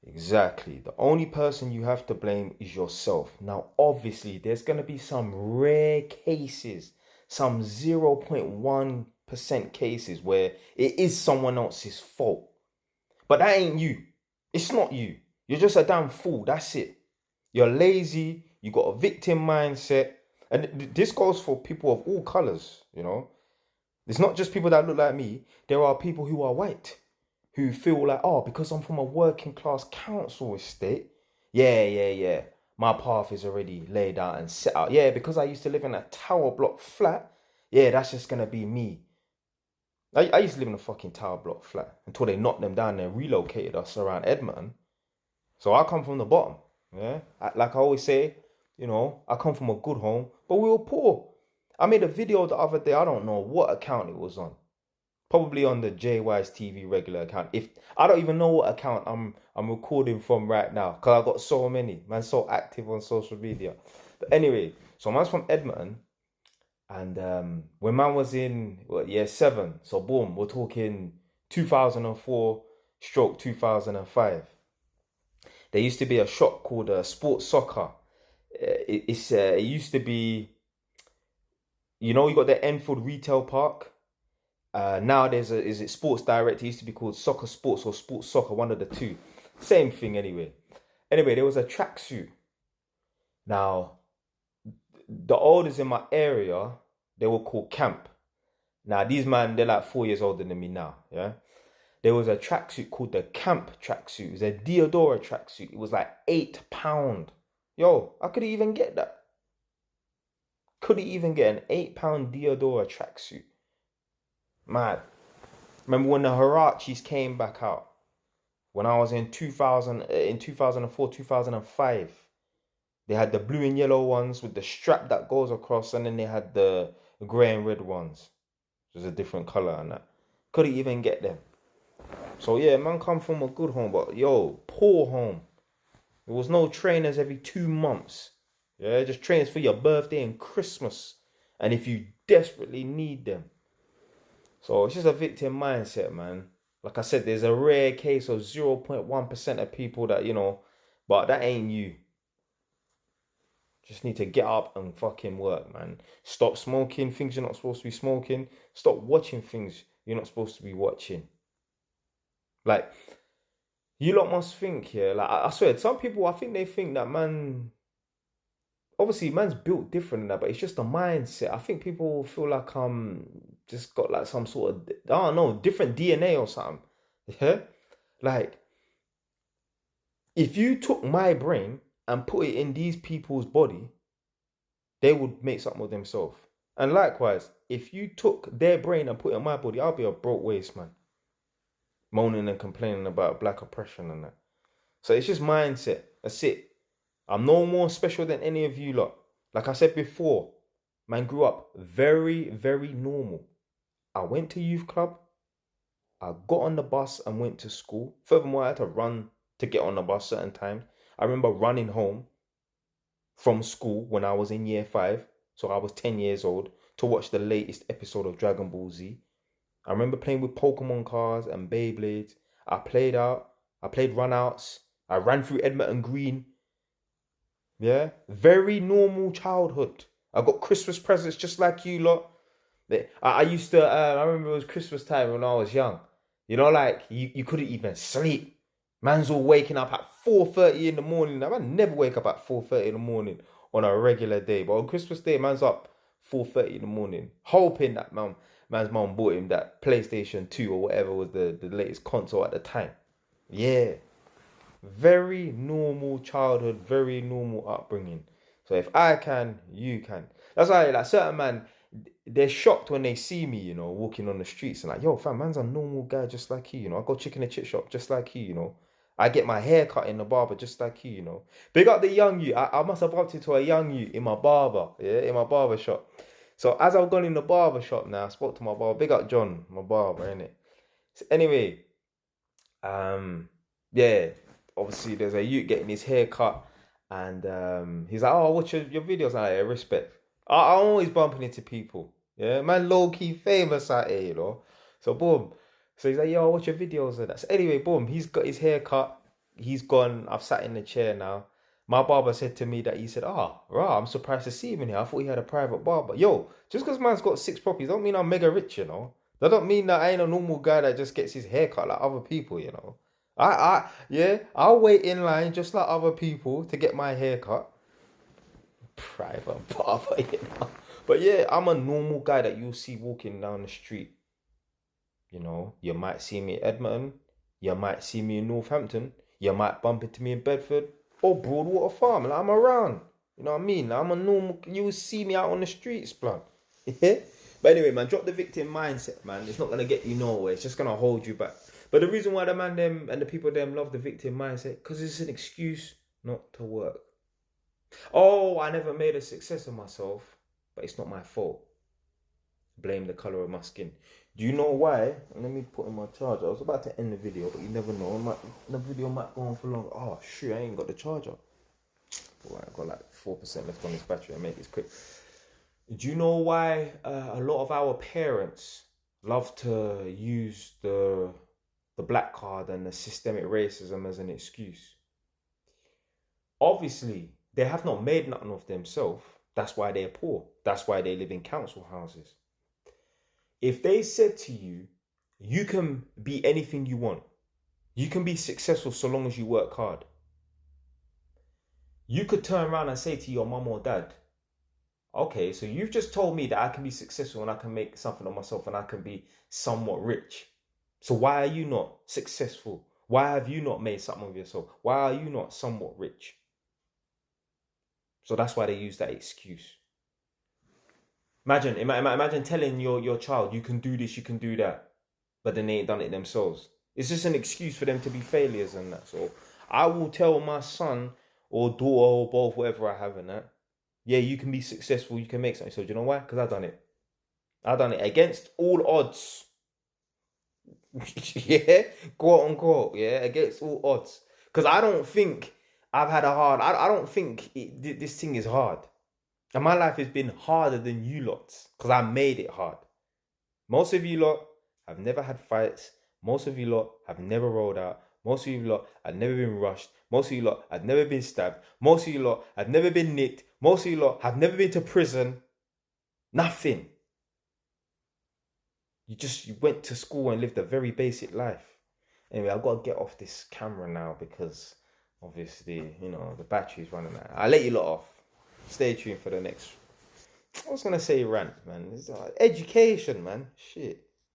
Exactly. The only person you have to blame is yourself. Now, obviously, there's going to be some rare cases, some 0.1% cases where it is someone else's fault. But that ain't you. It's not you. You're just a damn fool. That's it. You're lazy. You got a victim mindset. And this goes for people of all colors, you know. It's not just people that look like me. There are people who are white who feel like, oh, because I'm from a working class council estate, yeah, my path is already laid out and set out. Yeah, because I used to live in a tower block flat, yeah, that's just gonna be me. I used to live in a fucking tower block flat until they knocked them down and relocated us around Edmonton. So I come from the bottom, yeah. Like I always say, I come from a good home, but we were poor. I made a video the other day. I don't know what account it was on. Probably on the JY's TV regular account. If I don't even know what account I'm recording from right now, because I got so many. Man, so active on social media. But anyway, so man's from Edmonton, and when man was in year seven, so boom, we're talking 2004 stroke 2005. There used to be a shop called Sports Soccer. It used to be, you got the Enfield Retail Park. Now is it Sports Direct? It used to be called Soccer Sports or Sports Soccer, one of the two. Same thing anyway. Anyway, there was a tracksuit. Now, the oldest in my area, they were called Camp. Now, these man, they're like 4 years older than me now, yeah? There was a tracksuit called the Camp tracksuit. It was a Diodora tracksuit. It was like £8. Yo, I couldn't even get that. Couldn't even get an £8 Diodora tracksuit. Mad. Remember when the Harachis came back out? When I was in 2004, 2005. They had the blue and yellow ones with the strap that goes across, and then they had the grey and red ones. There's a different colour and that. Couldn't even get them. So yeah, man come from a good home, but yo, poor home. There was no trainers every 2 months. Yeah, just trainers for your birthday and Christmas. And if you desperately need them. So it's just a victim mindset, man. Like I said, there's a rare case of 0.1% of people that, but that ain't you. Just need to get up and fucking work, man. Stop smoking things you're not supposed to be smoking. Stop watching things you're not supposed to be watching. Like, you lot must think, yeah, like, I swear, some people, I think they think that, man, obviously, man's built different than that, but it's just a mindset. I think people feel like just got like some sort of, I don't know, different DNA or something. Yeah? Like, if you took my brain and put it in these people's body, they would make something of themselves. And likewise, if you took their brain and put it in my body, I'll be a broke waste man. Moaning and complaining about black oppression and that. So it's just mindset. That's it. I'm no more special than any of you lot. Like I said before, man grew up very, very normal. I went to youth club. I got on the bus and went to school. Furthermore, I had to run to get on the bus certain times. I remember running home from school when I was in year 5. So I was 10 years old to watch the latest episode of Dragon Ball Z. I remember playing with Pokemon cards and Beyblades. I played out. I played runouts. I ran through Edmonton Green. Yeah, very normal childhood. I got Christmas presents just like you lot. I used to, I remember it was Christmas time when I was young. Like you couldn't even sleep. Man's all waking up at 4:30 in the morning. I never wake up at 4:30 in the morning on a regular day. But on Christmas Day, man's up 4:30 in the morning, hoping that man's mom bought him that PlayStation 2 or whatever was the latest console at the time. Yeah. Very normal childhood, very normal upbringing. So if I can, you can. That's why, like, certain man, they're shocked when they see me, walking on the streets and like, yo, fam, man's a normal guy just like you. I go chicken and chip shop just like you. I get my hair cut in the barber just like you. Big up the young you. I must have bumped into a young you in my barber, yeah, in my barber shop. So as I've gone in the barber shop now, I spoke to my barber. Big up John, my barber, innit? So anyway, yeah, obviously there's a youth getting his hair cut, and he's like, oh, what's your videos? I'm like, respect. I'm always bumping into people. Yeah, man, low key famous out here. So boom. So he's like, yo, what's your videos? And that. So anyway, boom, he's got his hair cut. he's gone. I've sat in the chair now. My barber said to me that he said, rah, I'm surprised to see him in here. I thought he had a private barber. Yo, just because man's got 6 properties don't mean I'm mega rich, you know. That don't mean that I ain't a normal guy that just gets his hair cut like other people, you know. Yeah, I'll wait in line just like other people to get my hair cut. Private barber, you know. But yeah, I'm a normal guy that you'll see walking down the street. You know, you might see me in Edmonton, you might see me in Northampton, you might bump into me in Bedford or Broadwater Farm. Like, I'm around. You know what I mean? Like, I'm a normal. You will see me out on the streets, blood. Yeah. But anyway, man, drop the victim mindset, man. It's not gonna get you nowhere. It's just gonna hold you back. But the reason why the man them and the people them love the victim mindset, because it's an excuse not to work. Oh, I never made a success of myself, but it's not my fault. Blame the color of my skin. Do you know why? Let me put in my charger. I was about to end the video, but you never know. The video might go on for long. Oh, shoot, I ain't got the charger. All right, I've got like 4% left on this battery. I'll make this quick. Do you know why a lot of our parents love to use the black card and the systemic racism as an excuse? Obviously, they have not made nothing of themselves. That's why they're poor. That's why they live in council houses. If they said to you, you can be anything you want, you can be successful so long as you work hard, you could turn around and say to your mum or dad, okay, so you've just told me that I can be successful and I can make something of myself and I can be somewhat rich. So why are you not successful? Why have you not made something of yourself? Why are you not somewhat rich? So that's why they use that excuse. Imagine telling your child, you can do this, you can do that, but then they ain't done it themselves. It's just an excuse for them to be failures and that. So I will tell my son or daughter or both, whatever I have in that, yeah, you can be successful, you can make something. So do you know why? Because I've done it. I've done it against all odds. Yeah, quote unquote, yeah, against all odds. Because I don't think I've had a hard, I don't think this thing is hard. And my life has been harder than you lot's because I made it hard. Most of you lot have never had fights. Most of you lot have never rolled out. Most of you lot have never been rushed. Most of you lot have never been stabbed. Most of you lot have never been nicked. Most of you lot have never been to prison. Nothing. You went to school and lived a very basic life. Anyway, I've got to get off this camera now because obviously, you know, the battery's running out. I'll let you lot off. Stay tuned for the next. I was gonna say rant, man. It's education, man. Shit.